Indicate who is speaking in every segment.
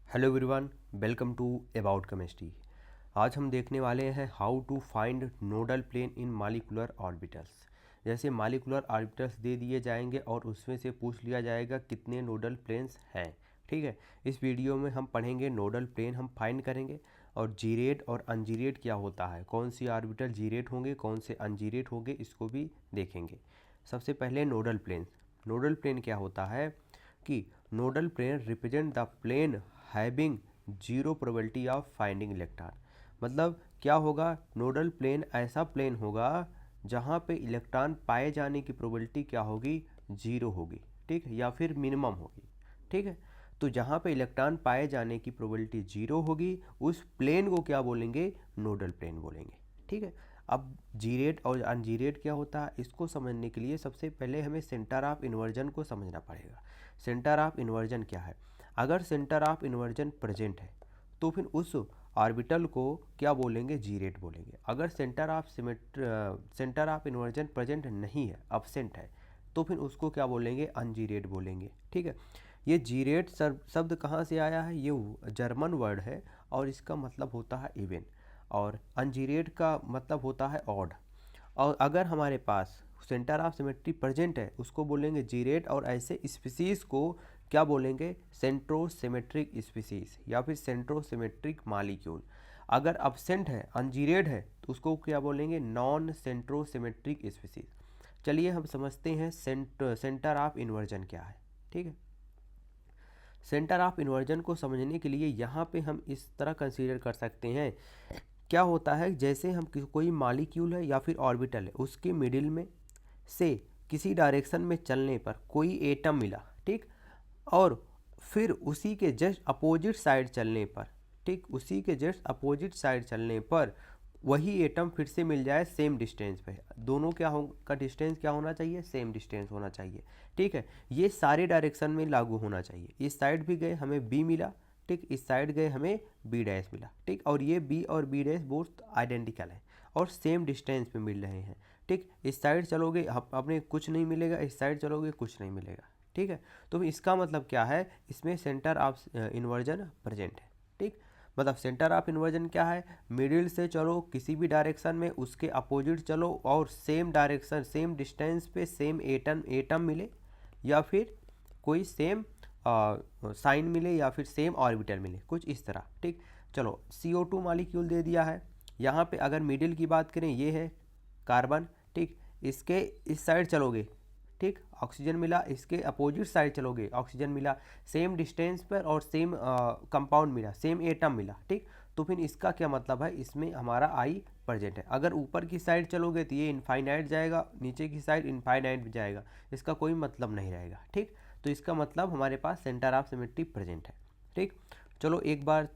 Speaker 1: Hello everyone, welcome to about chemistry. आज हम देखने वाले हैं how to find nodal plane in molecular orbitals. जैसे मॉलिक्यूलर ऑर्बिटल्स दे दिए जाएंगे और उसमें से पूछ लिया जाएगा कितने नोडल प्लेन्स हैं। ठीक है, इस वीडियो में हम पढ़ेंगे नोडल प्लेन हम फाइंड करेंगे और जीरेट और अनजीरेट क्या होता है, कौन सी ऑर्बिटल जीरेट होंगे कौन से अनजीरेट होंगे, इसको भी देखेंगे। सबसे पहले नोडल प्लेन। नोडल प्लेन क्या होता है कि nodal plane represent the plane having zero probability of finding electron. मतलब क्या होगा, नोडल प्लेन ऐसा प्लेन होगा जहाँ पे इलेक्ट्रॉन पाए जाने की प्रोबेबिलिटी क्या होगी, जीरो होगी। ठीक है, या फिर मिनिमम होगी। ठीक है, तो जहाँ पे इलेक्ट्रॉन पाए जाने की प्रोबेबिलिटी जीरो होगी उस प्लेन को क्या बोलेंगे, नोडल प्लेन बोलेंगे। ठीक है, अब जीरेट और अनजीरेट क्या होता है, इसको समझने के लिए सबसे पहले हमें सेंटर ऑफ इन्वर्जन को समझना पड़ेगा। सेंटर ऑफ इन्वर्जन क्या है? अगर सेंटर ऑफ इन्वर्जन प्रेजेंट है तो फिर उस ऑर्बिटल को क्या बोलेंगे, जीरेट बोलेंगे। अगर सेंटर ऑफ इन्वर्जन प्रेजेंट नहीं है, अब्सेंट है, तो फिर उसको क्या बोलेंगे, अनजीरेट बोलेंगे। ठीक है, ये जीरेट शब्द कहाँ से आया है, ये जर्मन वर्ड है और इसका मतलब होता है इवन, और अनजीरेट का मतलब होता है ऑड। और अगर हमारे पास सेंटर ऑफ सिमेट्री प्रेजेंट है उसको बोलेंगे जीरेट, और ऐसे स्पीसीज को क्या बोलेंगे, सेंट्रोसिमेट्रिक स्पीसीज या फिर सेंट्रोसिमेट्रिक मॉलिक्यूल। अगर अब्सेंट है, अनजीरेट है, तो उसको क्या बोलेंगे, नॉन सेंट्रोसिमेट्रिक स्पीसीज। चलिए हम समझते हैं सेंटर ऑफ इन्वर्जन क्या है। ठीक है, सेंटर ऑफ इन्वर्जन को समझने के लिए यहाँ पे हम इस तरह कंसीडर कर सकते हैं। क्या होता है, जैसे हम कोई मॉलिक्यूल है या फिर ऑर्बिटल है, उसके मिडिल में से किसी डायरेक्शन में चलने पर कोई एटम मिला। ठीक, और फिर उसी के जस्ट अपोजिट साइड चलने पर, ठीक, उसी के जस्ट अपोजिट साइड चलने पर वही एटम फिर से मिल जाए सेम डिस्टेंस पे। दोनों क्या हो का डिस्टेंस क्या होना चाहिए, सेम डिस्टेंस होना चाहिए। ठीक है, ये सारे डायरेक्शन में लागू होना चाहिए। इस साइड भी गए हमें बी मिला, ठीक, इस साइड गए हमें बी डैश मिला। ठीक, और ये बी और बी डैश बोथ आइडेंटिकल है और सेम डिस्टेंस पे मिल रहे हैं। ठीक, इस साइड चलोगे अपने कुछ नहीं मिलेगा, इस साइड चलोगे कुछ नहीं मिलेगा। ठीक है, तो इसका मतलब क्या है, इसमें सेंटर ऑफ इन्वर्जन प्रेजेंट है। ठीक, मतलब सेंटर ऑफ इन्वर्जन क्या है, मिडिल से चलो किसी भी डायरेक्शन में, उसके अपोजिट चलो और सेम डायरेक्शन सेम डिस्टेंस पे सेम एटम मिले, या फिर कोई सेम साइन मिले, या फिर सेम ऑर्बिटल मिले, कुछ इस तरह। ठीक, चलो CO2 मॉलिक्यूल दे दिया है। यहाँ पे अगर मिडिल की बात करें, ये है कार्बन। ठीक, इसके इस साइड चलोगे, ठीक, ऑक्सीजन मिला, इसके अपोजिट साइड चलोगे ऑक्सीजन मिला, सेम डिस्टेंस पर और सेम कंपाउंड मिला, सेम एटम मिला। ठीक, तो फिर इसका क्या मतलब है, इसमें हमारा आई प्रेजेंट है। अगर ऊपर की साइड चलोगे तो ये इनफाइनाइट जाएगा, नीचे की साइड इनफाइनाइट जाएगा, इसका कोई मतलब नहीं रहेगा। ठीक, तो इसका मतलब हमारे पास सेंटर ऑफ सिमेट्री प्रेजेंट है। ठीक, चलो एक बार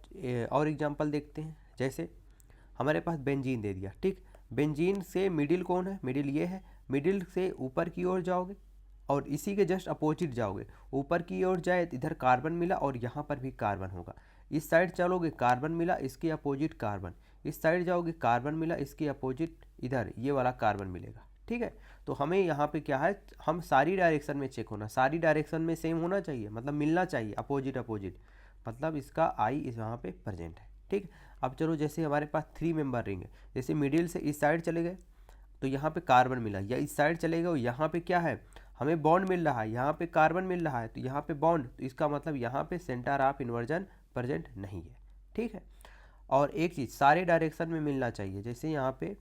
Speaker 1: और एग्जांपल देखते हैं। जैसे हमारे पास बेंजीन दे दिया। ठीक, बेंजीन से मिडिल कौन है, मिडिल ये है। मिडिल से ऊपर की ओर जाओगे और इसी के जस्ट अपोजिट जाओगे, ऊपर की ओर जाए तो इधर कार्बन मिला और यहाँ पर भी कार्बन होगा। इस साइड चलोगे कार्बन मिला, इसके अपोजिट कार्बन। इस साइड जाओगे कार्बन मिला, इसके अपोजिट इधर ये वाला कार्बन मिलेगा। ठीक है, तो हमें यहाँ पे क्या है, हम सारी डायरेक्शन में चेक होना, सारी डायरेक्शन में सेम होना चाहिए, मतलब मिलना चाहिए अपोजिट अपोजिट, मतलब इसका आई इस यहाँ पे प्रेजेंट है। ठीक, अब चलो जैसे हमारे पास 3 मेंबर रिंग है, जैसे मिडिल से इस साइड चले गए तो यहाँ पे कार्बन मिला, या इस साइड चले गए यहाँ पे क्या है, हमें बॉन्ड मिल रहा है, यहाँ पे कार्बन मिल रहा है तो यहाँ पे बॉन्ड, तो इसका मतलब यहाँ पे सेंटर ऑफ इन्वर्जन प्रेजेंट नहीं है। ठीक है, और एक चीज़ सारे डायरेक्शन में मिलना चाहिए। जैसे यहाँ पे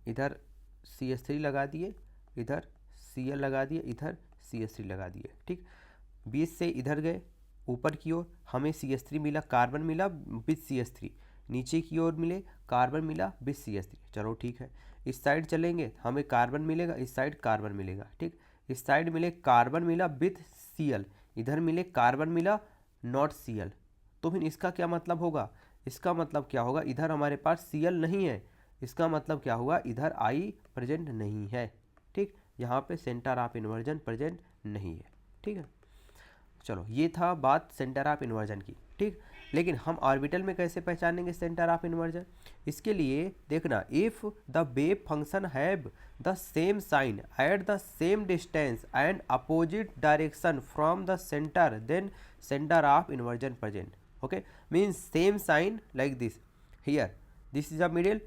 Speaker 1: इधर CH3 लगा दिए, इधर Cl लगा दिए, इधर CH3 लगा दिए। ठीक, बीच से इधर गए ऊपर की ओर, हमें CH3 मिला, कार्बन मिला विथ CH3, नीचे की ओर मिले कार्बन मिला विथ CH3। चलो ठीक है, इस साइड चलेंगे हमें कार्बन मिलेगा, इस साइड कार्बन मिलेगा। ठीक, इस साइड मिले कार्बन मिला विथ Cl, इधर मिले कार्बन मिला नॉट Cl। तो फिर इसका क्या मतलब होगा, इसका मतलब क्या होगा, इधर हमारे पास Cl नहीं है, इसका मतलब क्या हुआ, इधर आई प्रेजेंट नहीं है। ठीक, यहाँ पे सेंटर ऑफ इन्वर्जन प्रेजेंट नहीं है। ठीक है, चलो ये था बात सेंटर ऑफ इन्वर्जन की। ठीक, लेकिन हम ऑर्बिटल में कैसे पहचानेंगे सेंटर ऑफ इन्वर्जन, इसके लिए देखना, if the wave function have the same sign at the same distance and opposite direction from the centre, then centre of inversion present. okay, means same sign like this. Here this is a middle,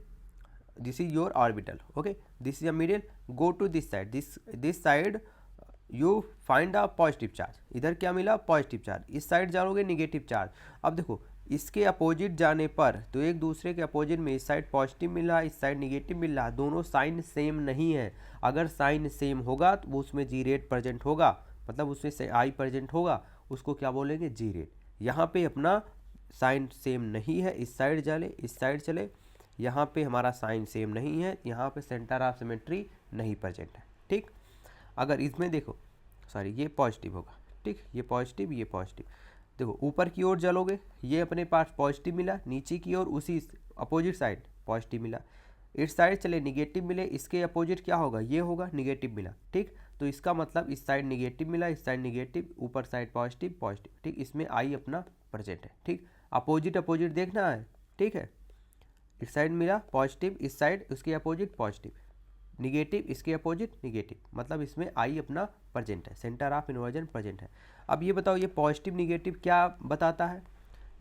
Speaker 1: this is your orbital, okay, this is a middle, go to this side, this side you find a positive charge, इधर क्या मिला positive charge, इस side जाओगे negative charge. अब देखो इसके opposite जाने पर तो एक दूसरे के अपोजिट में इस साइड पॉजिटिव मिल रहा, इस साइड निगेटिव मिल रहा, दोनों साइन सेम नहीं है। अगर साइन सेम होगा तो वो उसमें जी रेट प्रेजेंट होगा, मतलब उसमें से आई प्रेजेंट होगा, उसको क्या बोलेंगे जी रेट। यहाँ पे अपना साइन सेम नहीं है, इस साइड चले इस साइड चले, यहाँ पे हमारा साइन सेम नहीं है, यहाँ पे सेंटर ऑफ सिमेट्री नहीं प्रेजेंट है, ठीक। अगर इसमें देखो सॉरी ये पॉजिटिव होगा, ठीक, ये पॉजिटिव ये पॉजिटिव, देखो ऊपर की ओर चलोगे ये अपने पास पॉजिटिव मिला, नीचे की ओर उसी अपोजिट साइड पॉजिटिव मिला, इस साइड चले निगेटिव मिले, इसके अपोजिट क्या होगा ये होगा निगेटिव मिला, ठीक। तो इसका मतलब इस साइड निगेटिव मिला, इस साइड निगेटिव, ऊपर साइड पॉजिटिव पॉजिटिव, ठीक, इसमें आई अपना प्रेजेंट है, ठीक। अपोजिट अपोजिट देखना है, ठीक है, इस साइड मिला पॉजिटिव, इस साइड उसके अपोजिट पॉजिटिव, निगेटिव इसके अपोजिट निगेटिव, मतलब इसमें आई अपना प्रेजेंट है, सेंटर ऑफ इन्वर्जन प्रेजेंट है। अब ये बताओ ये पॉजिटिव निगेटिव क्या बताता है,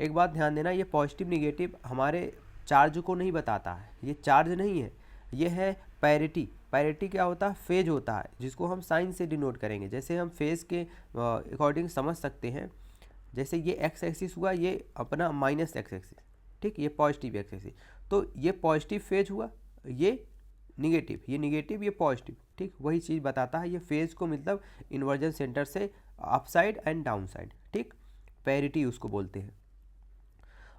Speaker 1: एक बात ध्यान देना, ये पॉजिटिव निगेटिव हमारे चार्ज को नहीं बताता है, ये चार्ज नहीं है, ये है पैरिटी। पैरिटी क्या होता है फेज होता है, जिसको हम साइन से डिनोट करेंगे। जैसे हम फेज के अकॉर्डिंग समझ सकते हैं, जैसे ये एक्स एक्सिस हुआ, ये अपना माइनस एक्स एक्सिस, ठीक, ये पॉजिटिव एक्स एक्सिस, तो ये पॉजिटिव फेज हुआ, ये निगेटिव ये पॉजिटिव, ठीक, वही चीज़ बताता है ये फेज को, मतलब इन्वर्जन सेंटर से अपसाइड एंड डाउन साइड, ठीक, पैरिटी उसको बोलते हैं।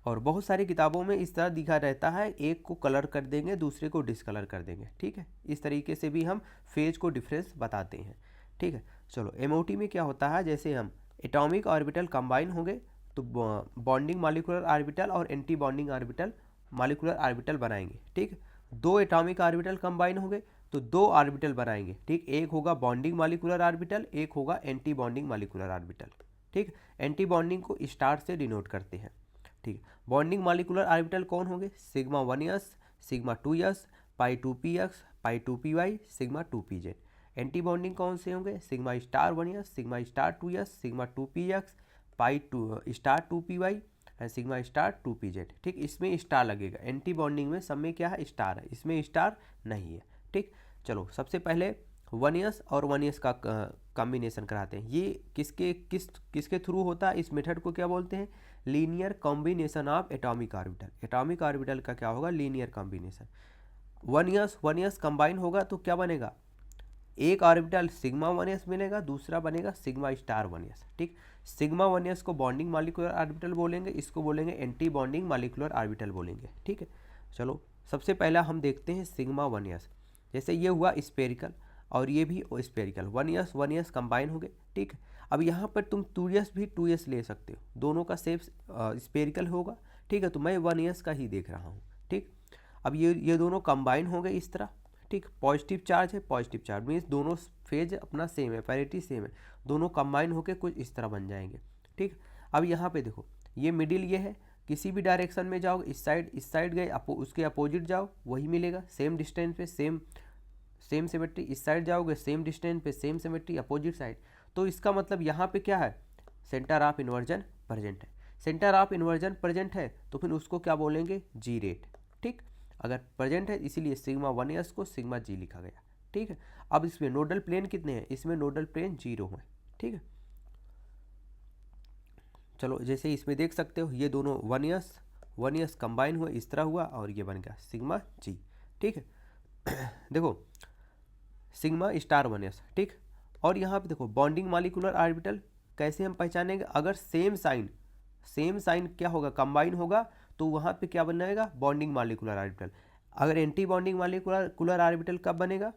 Speaker 1: और बहुत सारी किताबों में इस तरह दिखा रहता है, एक को कलर कर देंगे दूसरे को डिसकलर कर देंगे, ठीक है, इस तरीके से भी हम फेज को डिफरेंस बताते हैं, ठीक है। चलो एमओटी में क्या होता है, जैसे हम एटॉमिक ऑर्बिटल कंबाइन होंगे तो बॉन्डिंग मॉलिक्यूलर ऑर्बिटल और anti bonding orbital molecular orbital बनाएंगे, ठीक। दो एटॉमिक ऑर्बिटल कंबाइन होंगे तो दो ऑर्बिटल बनाएंगे, ठीक, एक होगा बॉन्डिंग मॉलिक्यूलर ऑर्बिटल, एक होगा एंटी बॉन्डिंग मॉलिक्यूलर ऑर्बिटल, ठीक। एंटी बॉन्डिंग को स्टार से डिनोट करते हैं, ठीक। बॉन्डिंग मॉलिक्यूलर ऑर्बिटल कौन होंगे, सिग्मा 1s, सिग्मा 2s, पाई 2px, पाई 2py, sigma 2pz। Anti bonding कौन से होंगे, sigma star 1s, sigma star 2s, sigma 2px, पाई 2 star 2py, sigma star 2pz, ठीक। इसमें स्टार लगेगा, एंटी बॉन्डिंग में सब में क्या है स्टार है, इसमें स्टार नहीं है, ठीक। चलो सबसे पहले 1s और 1s का कॉम्बिनेशन कराते हैं। ये किसके थ्रू होता है, इस मेथड को क्या बोलते हैं, linear combination of atomic orbital. Atomic orbital का क्या होगा, लीनियर कॉम्बिनेशन। 1s कंबाइन होगा तो क्या बनेगा, एक ऑर्बिटल सिग्मा 1s मिलेगा, दूसरा बनेगा सिग्मा स्टार 1s, ठीक। सिग्मा 1s को बॉन्डिंग मॉलिक्यूलर ऑर्बिटल बोलेंगे, इसको बोलेंगे एंटी बॉन्डिंग मॉलिक्यूलर ऑर्बिटल बोलेंगे, ठीक है। चलो सबसे पहला हम देखते हैं सिग्मा 1s। जैसे ये हुआ स्पेरिकल और ये भी स्पेरिकल, 1s कंबाइन हो गए, ठीक। अब यहाँ पर तुम 2s भी 2s ले सकते हो, दोनों का शेप स्पेरिकल होगा, ठीक है, तो मैं 1s का ही देख रहा हूँ, ठीक। अब ये दोनों कंबाइन हो गए इस तरह, ठीक, पॉजिटिव चार्ज है, पॉजिटिव चार्ज मीन्स दोनों फेज अपना सेम है, पैरिटी सेम है, दोनों कंबाइन होकर कुछ इस तरह बन जाएंगे, ठीक। अब यहाँ पे देखो ये मिडिल ये है, किसी भी डायरेक्शन में जाओ, इस साइड गए उसके अपोजिट जाओ वही मिलेगा, सेम डिस्टेंस पे सेम सिमेट्री, इस साइड जाओगे सेम डिस्टेंस पे सेम सिमेट्री अपोजिट साइड। तो इसका मतलब यहाँ पे क्या है, सेंटर ऑफ इन्वर्जन प्रेजेंट है। सेंटर ऑफ इन्वर्जन प्रेजेंट है तो फिर उसको क्या बोलेंगे जी रेट, ठीक। अगर प्रेजेंट है इसीलिए सिग्मा 1s को सिग्मा जी लिखा गया, ठीक है। अब इसमें नोडल प्लेन कितने हैं, इसमें नोडल प्लेन 0 हैं, ठीक है। चलो जैसे इसमें देख सकते हो ये दोनों 1s कंबाइन हुए इस तरह हुआ और ये बन गया सिग्मा जी, ठीक है। देखो सिग्मा स्टार 1s, ठीक। और यहाँ पे देखो बॉन्डिंग मॉलिक्यूलर ऑर्बिटल कैसे हम पहचानेंगे, अगर सेम साइन क्या होगा कंबाइन होगा तो वहाँ पे क्या बनेगा बॉन्डिंग मॉलिक्यूलर ऑर्बिटल। अगर एंटी बॉन्डिंग मॉलिक्यूलर ऑर्बिटल कब बनेगा,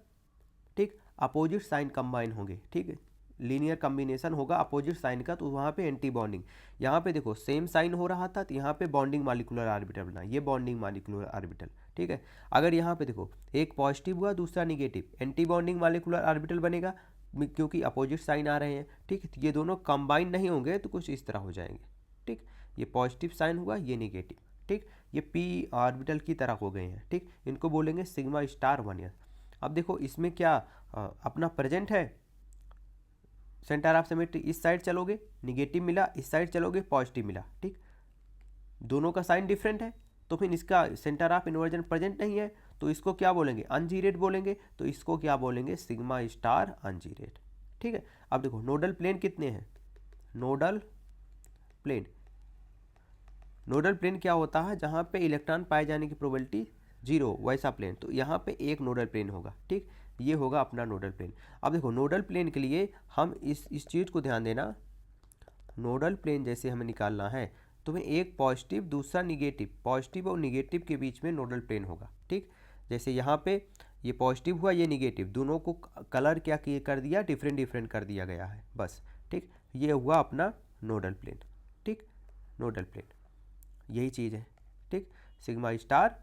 Speaker 1: ठीक, अपोजिट साइन कंबाइन होंगे, ठीक है, लीनियर कॉम्बिनेशन होगा अपोजिट साइन का, तो वहाँ पे एंटी बॉन्डिंग। यहाँ पे देखो सेम साइन हो रहा था तो यहाँ पे बॉन्डिंग मॉलिक्यूलर ऑर्बिटल बना, ये बॉन्डिंग मॉलिक्यूलर ऑर्बिटल, ठीक है। अगर यहाँ पे देखो एक पॉजिटिव हुआ दूसरा negative, anti bonding molecular orbital बनेगा क्योंकि अपोजिट साइन आ रहे हैं, ठीक। ये दोनों कंबाइन नहीं होंगे तो कुछ इस तरह हो जाएंगे, ठीक। ये पॉजिटिव साइन हुआ ये निगेटिव, ठीक, ये पी ऑर्बिटल की तरह हो गए हैं, ठीक। इनको बोलेंगे सिग्मा स्टार 1s। अब देखो इसमें क्या अपना प्रेजेंट है, सेंटर ऑफ सिमेट्री, इस साइड चलोगे निगेटिव मिला, इस साइड चलोगे पॉजिटिव मिला, ठीक। दोनों का साइन डिफरेंट है, तो फिर इसका सेंटर ऑफ इन्वर्जन प्रेजेंट नहीं है, तो इसको क्या बोलेंगे, अनजीरेट बोलेंगे। तो इसको क्या बोलेंगे, सिग्मा स्टार अनजीरेट। ठीक है। अब देखो नोडल प्लेन कितने हैं, नोडल प्लेन, नोडल प्लेन क्या होता है, जहाँ पे इलेक्ट्रॉन पाए जाने की प्रोबेबिलिटी 0, वैसा प्लेन। तो यहाँ पे एक नोडल प्लेन होगा। ठीक, ये होगा अपना नोडल प्लेन। अब देखो नोडल प्लेन के लिए हम इस चीज़ को ध्यान देना, नोडल प्लेन जैसे हमें निकालना है तो हमें एक पॉजिटिव दूसरा निगेटिव, पॉजिटिव और निगेटिव के बीच में नोडल प्लेन होगा। ठीक, जैसे यहाँ पे ये पॉजिटिव हुआ, ये निगेटिव, दोनों को कलर क्या कर दिया, डिफरेंट डिफरेंट कर दिया गया है बस। ठीक, ये हुआ अपना नोडल प्लेन। ठीक, नोडल प्लेन यही चीज़ है। ठीक, सिग्मा स्टार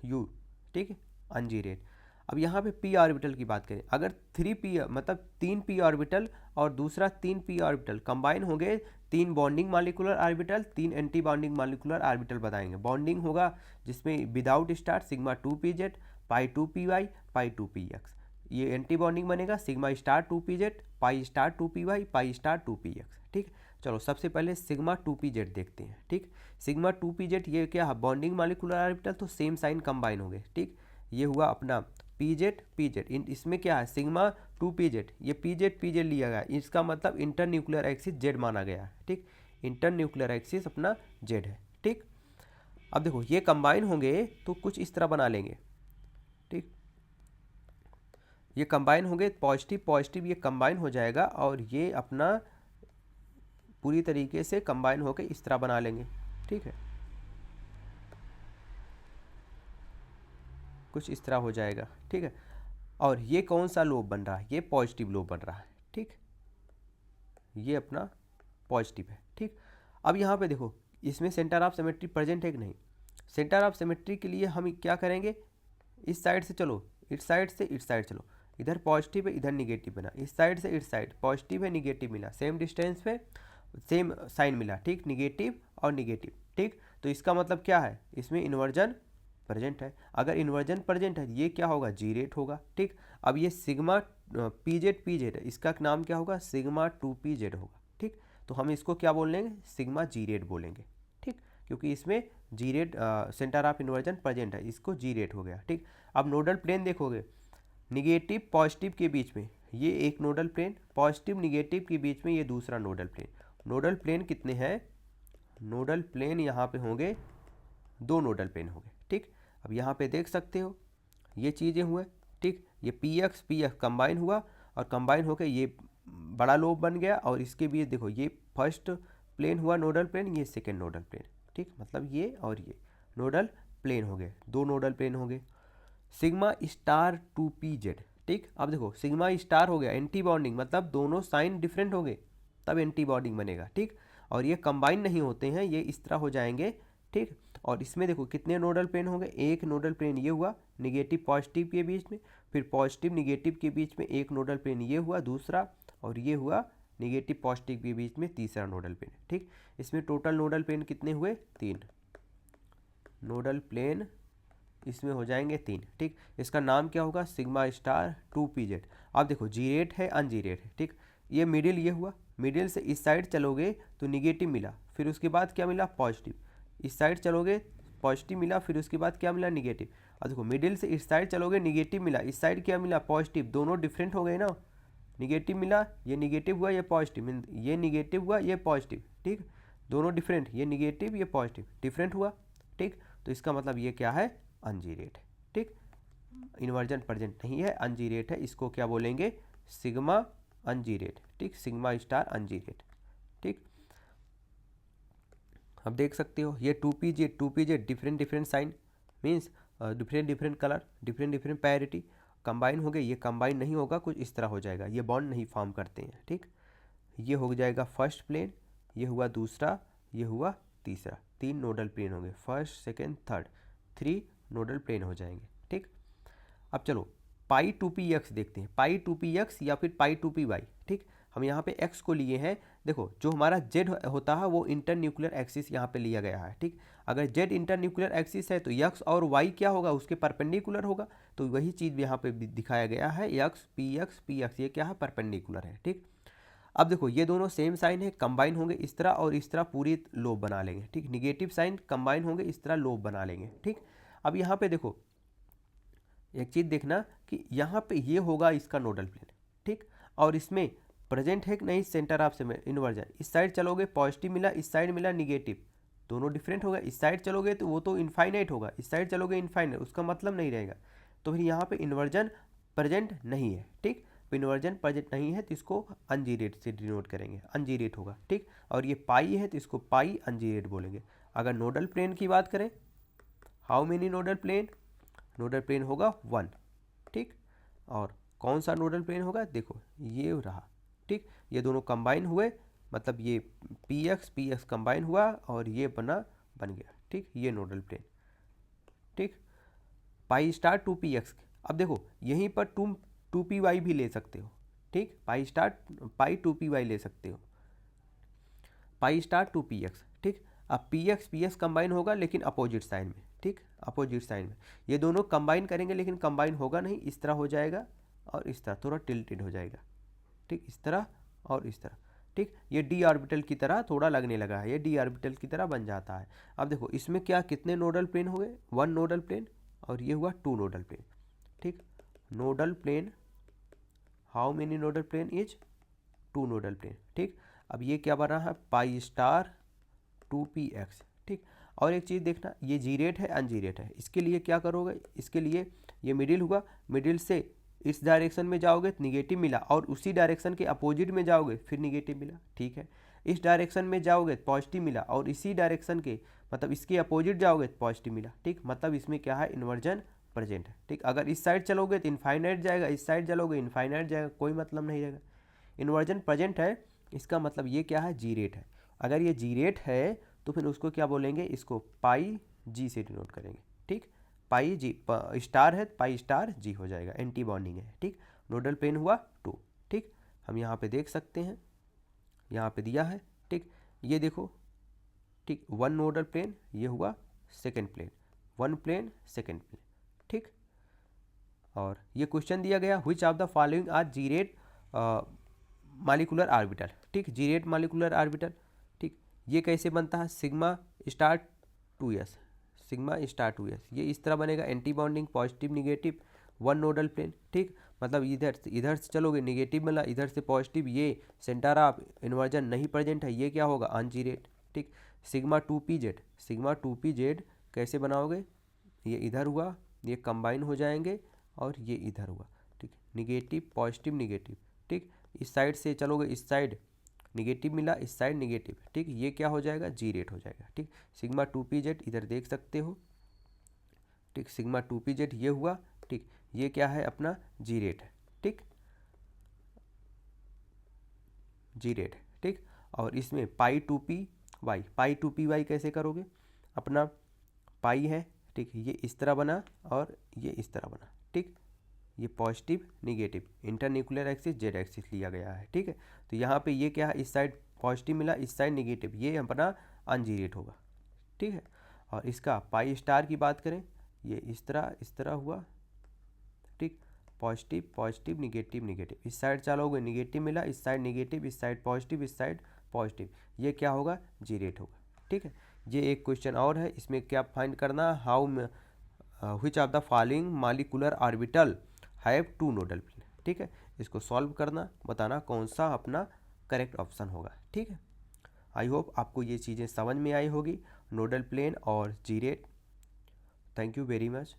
Speaker 1: यू, ठीक है, अनजीरेट। अब यहाँ पे पी ऑर्बिटल की बात करें, अगर 3p मतलब 3p ऑर्बिटल और दूसरा 3p ऑर्बिटल कंबाइन हो गए, 3 bonding molecular orbital, 3 anti bonding molecular orbital बताएंगे। बॉन्डिंग होगा जिसमें विदाउट स्टार सिग्मा 2pz, पाई 2py, पाई 2px। ये एंटी बॉन्डिंग बनेगा sigma star 2pz, pi star 2py, pi star 2px। ठीक, चलो सबसे पहले सिग्मा 2pz देखते हैं। ठीक, सिग्मा 2pz ये क्या है, बॉन्डिंग मॉलिक्यूलर ऑर्बिटल, तो सेम साइन कंबाइन हो गए। ठीक, ये हुआ अपना पीजेड पीजेड, इसमें क्या है सिग्मा 2pz, ये पीजेड लिया गया, इसका मतलब इंटर न्यूक्लियर एक्सिस जेड माना गया है। ठीक, इंटर न्यूक्लियर एक्सिस अपना जेड है। ठीक, अब देखो ये कंबाइन होंगे तो कुछ इस तरह बना लेंगे। ठीक, ये कंबाइन होंगे, पॉजिटिव पॉजिटिव ये कंबाइन हो जाएगा और ये अपना पूरी तरीके से कंबाइन होकर इस तरह बना लेंगे। ठीक है, कुछ इस तरह हो जाएगा। ठीक है, और ये कौन सा लोब बन रहा है, ये पॉजिटिव लोब बन रहा है। ठीक, ये अपना पॉजिटिव है। ठीक, अब यहाँ पे देखो इसमें सेंटर ऑफ सिमेट्री प्रेजेंट है कि नहीं। सेंटर ऑफ सिमेट्री के लिए हम क्या करेंगे, इस साइड से चलो, इस साइड से इस साइड चलो, इधर पॉजिटिव है इधर निगेटिव बना, इस साइड से इस साइड पॉजिटिव है निगेटिव मिला, सेम डिस्टेंस पे सेम साइन मिला। ठीक, निगेटिव और निगेटिव। ठीक, तो इसका मतलब क्या है, इसमें इन्वर्जन प्रेजेंट है। अगर इन्वर्जन प्रेजेंट है ये क्या होगा, जीरेट होगा। ठीक, अब ये सिग्मा पीजेड है, इसका नाम क्या होगा, सिग्मा 2pz होगा। ठीक, तो हम इसको क्या बोल लेंगे, सिग्मा जीरेट बोलेंगे। ठीक, क्योंकि इसमें जीरेट सेंटर ऑफ इन्वर्जन प्रेजेंट है, इसको जीरेट हो गया। ठीक, अब नोडल प्लेन देखोगे, निगेटिव पॉजिटिव के बीच में ये एक नोडल प्लेन, पॉजिटिव निगेटिव के बीच में ये दूसरा नोडल प्लेन। नोडल प्लेन कितने हैं, नोडल प्लेन यहाँ पे होंगे 2 नोडल प्लेन होंगे। ठीक, अब यहाँ पे देख सकते हो ये चीज़ें हुए। ठीक, ये पी एक्स कंबाइन हुआ और कंबाइन होकर ये बड़ा लोब बन गया, और इसके बीच देखो ये फर्स्ट प्लेन हुआ नोडल प्लेन, ये सेकेंड नोडल प्लेन। ठीक, मतलब ये और ये नोडल प्लेन हो गए, 2 नोडल प्लेन हो गए। Sigma star 2pz। ठीक, अब देखो सिग्मा स्टार हो गया एंटी बॉन्डिंग, मतलब दोनों साइन डिफरेंट हो गए तब एंटी बॉन्डिंग बनेगा। ठीक, और ये कंबाइन नहीं होते हैं, ये इस तरह हो जाएंगे। ठीक, और इसमें देखो कितने नोडल प्लेन होंगे, एक नोडल प्लेन ये हुआ निगेटिव पॉजिटिव के बीच में, फिर पॉजिटिव निगेटिव के बीच में एक नोडल प्लेन ये हुआ दूसरा, और ये हुआ निगेटिव पॉजिटिव के बीच में तीसरा नोडल प्लेन। ठीक, इसमें टोटल नोडल प्लेन कितने हुए, 3 नोडल प्लेन इसमें हो जाएंगे 3। ठीक, इसका नाम क्या होगा, सिग्मा स्टार 2pz। अब देखो जीरेट है अनजीरेट है। ठीक, ये मिडिल ये हुआ, मिडिल से इस साइड चलोगे तो निगेटिव मिला, फिर उसके बाद क्या मिला, पॉजिटिव, इस साइड चलोगे पॉजिटिव मिला, फिर उसके बाद क्या मिला, निगेटिव। अब देखो मिडिल से इस साइड चलोगे निगेटिव मिला, इस साइड क्या मिला, पॉजिटिव, दोनों डिफरेंट हो गए ना, निगेटिव मिला, ये निगेटिव हुआ ये पॉजिटिव, ये निगेटिव हुआ ये पॉजिटिव। ठीक, दोनों डिफरेंट, ये निगेटिव ये पॉजिटिव डिफरेंट हुआ। ठीक, तो इसका मतलब ये क्या है, अनजीरेट है। ठीक, इन्वर्जन प्रेजेंट नहीं है, अनजीरेट है, इसको क्या बोलेंगे, सिग्मा अनजीरेट। ठीक, सिग्मा स्टार अनजीरेट। ठीक, अब देख सकते हो ये 2pz different different sign means different different colour, different different parity, combine हो गए, ये कंबाइन नहीं होगा, कुछ इस तरह हो जाएगा, ये बॉन्ड नहीं फॉर्म करते हैं। ठीक, ये हो जाएगा फर्स्ट प्लेन, ये हुआ दूसरा, ये हुआ तीसरा, 3 नोडल प्लेन होंगे, first second third, 3 nodal plane हो जाएंगे। ठीक, अब चलो पाई 2px देखते हैं, पाई 2px या फिर पाई 2py। ठीक, हम यहाँ पे x को लिए हैं, देखो जो हमारा z होता है वो इंटर न्यूक्लियर एक्सिस यहाँ पे लिया गया है। ठीक, अगर z इंटर न्यूक्लियर एक्सिस है तो x और y क्या होगा, उसके परपेंडिकुलर होगा, तो वही चीज़ यहाँ पे दिखाया गया है, x px ये क्या है, परपेंडिकुलर है। ठीक, अब देखो ये दोनों सेम साइन है, कंबाइन होंगे इस तरह और इस तरह पूरी लोब बना लेंगे, ठीक। निगेटिव साइन कंबाइन होंगे इस तरह लोब बना लेंगे, ठीक। अब यहाँ पे देखो एक चीज़ देखना कि यहाँ पे ये होगा इसका नोडल प्लेन, ठीक। और इसमें प्रेजेंट है कि नहीं सेंटर ऑफ इन्वर्जन, इस साइड चलोगे पॉजिटिव मिला, इस साइड मिला निगेटिव, दोनों डिफरेंट होगा। इस साइड चलोगे तो वो तो इनफाइनाइट होगा, इस साइड चलोगे इनफाइनाइट, उसका मतलब नहीं रहेगा। तो फिर यहाँ पे इन्वर्जन प्रेजेंट नहीं है, ठीक। इन्वर्जन प्रेजेंट नहीं है तो इसको अनजीरेट से डिनोट करेंगे, अनजीरेट होगा, ठीक। और ये पाई है तो इसको पाई अनजीरेट बोलेंगे। अगर नोडल प्लेन की बात करें, how many nodal plane, nodal plane होगा 1, ठीक। और कौन सा नोडल प्लेन होगा, देखो ये रहा, ठीक। ये दोनों कंबाइन हुए, मतलब ये पी एक्स कंबाइन हुआ और ये बन गया, ठीक। ये नोडल प्लेन, ठीक। पाई स्टार 2px, अब देखो यहीं पर तुम 2py भी ले सकते हो, ठीक। पाई स्टार पाई 2py ले सकते हो, पाई स्टार 2px, ठीक। अब px कंबाइन होगा लेकिन अपोजिट साइन में, ठीक, अपोजिट साइन में। ये दोनों कंबाइन करेंगे लेकिन कंबाइन होगा नहीं, इस तरह हो जाएगा और इस तरह थोड़ा टिल्टेड हो जाएगा, ठीक, इस तरह और इस तरह, ठीक। ये डी ऑर्बिटल की तरह थोड़ा लगने लगा है, ये डी ऑर्बिटल की तरह बन जाता है। अब देखो इसमें क्या कितने नोडल प्लेन हुए, 1 नोडल प्लेन और ये हुआ 2 नोडल प्लेन, ठीक। Nodal plane, how many nodal plane is 2 nodal plane, ठीक। अब ये क्या बन रहा है, पाई स्टार 2px, ठीक। और एक चीज़ देखना, ये जीरेट है अनजीरेट है, इसके लिए क्या करोगे, इसके लिए ये मिडिल हुआ, मिडिल से इस डायरेक्शन में जाओगे तो निगेटिव मिला और उसी डायरेक्शन के अपोजिट में जाओगे फिर निगेटिव मिला, ठीक है। इस डायरेक्शन में जाओगे तो पॉजिटिव मिला और इसी डायरेक्शन के मतलब इसके अपोजिट जाओगे तो पॉजिटिव मिला, ठीक। मतलब इसमें क्या है, इन्वर्जन प्रेजेंट है, ठीक। अगर इस साइड चलोगे तो इनफाइनाइट जाएगा, इस साइड चलोगे इनफाइनाइट जाएगा, कोई मतलब नहीं रहेगा। इन्वर्जन प्रेजेंट है, इसका मतलब ये क्या है, जी रेट है। अगर ये जी रेट है तो फिर उसको क्या बोलेंगे, इसको पाई जी से डिनोट करेंगे, ठीक। पाई जी स्टार है, पाई स्टार जी हो जाएगा, एंटी बॉन्डिंग है, ठीक। नोडल प्लेन हुआ 2, ठीक। हम यहाँ पे देख सकते हैं, यहाँ पे दिया है, ठीक। ये देखो, ठीक, 1 नोडल प्लेन, ये हुआ second plane, 1 plane second plane, ठीक। और ये क्वेश्चन दिया गया, which of the following are gerade molecular orbital, ठीक। जीरेट मॉलिक्यूलर ऑर्बिटल, ठीक। ये कैसे बनता है, sigma star 2s, sigma star 2s, ये इस तरह बनेगा, anti bonding positive negative 1 nodal plane, ठीक। मतलब इधर से चलोगे निगेटिव मिला, इधर से पॉजिटिव, ये सेंटर ऑफ इन्वर्जन नहीं प्रेजेंट है, ये क्या होगा, अनजीरेट, ठीक। सिग्मा 2pz, सिग्मा 2pz कैसे बनाओगे, ये इधर हुआ, ये कंबाइन हो जाएंगे और ये इधर हुआ, ठीक। निगेटिव पॉजिटिव निगेटिव, ठीक। इस साइड से चलोगे, इस साइड निगेटिव मिला, इस साइड निगेटिव, ठीक। ये क्या हो जाएगा, जी रेट हो जाएगा, ठीक। सिग्मा 2pz इधर देख सकते हो, ठीक। सिग्मा 2pz ये हुआ, ठीक। ये क्या है अपना जी रेट है, ठीक, जी रेट, ठीक। और इसमें पाई 2py, पाई 2py कैसे करोगे, अपना पाई है, ठीक, ये इस तरह बना और ये इस तरह बना, ठीक। ये positive negative, internuclear axis Z axis लिया गया है, ठीक है। तो यहाँ पे ये क्या है, इस साइड पॉजिटिव मिला, इस साइड निगेटिव, ये अपना अनजीरेट होगा, ठीक है। और इसका पाई स्टार की बात करें, ये इस तरह हुआ, ठीक। पॉजिटिव पॉजिटिव निगेटिव निगेटिव, इस साइड चलोगे निगेटिव मिला, इस साइड निगेटिव, इस साइड पॉजिटिव, इस साइड पॉजिटिव, ये क्या होगा, जीरेट होगा, ठीक है। ये एक क्वेश्चन और है, इसमें क्या फाइंड करना, how which of the following molecular orbital have 2 nodal plane, ठीक है। इसको सॉल्व करना, बताना कौन सा अपना करेक्ट ऑप्शन होगा, ठीक है। आई होप आपको ये चीज़ें समझ में आई होगी, नोडल प्लेन और gerade. Thank you very much.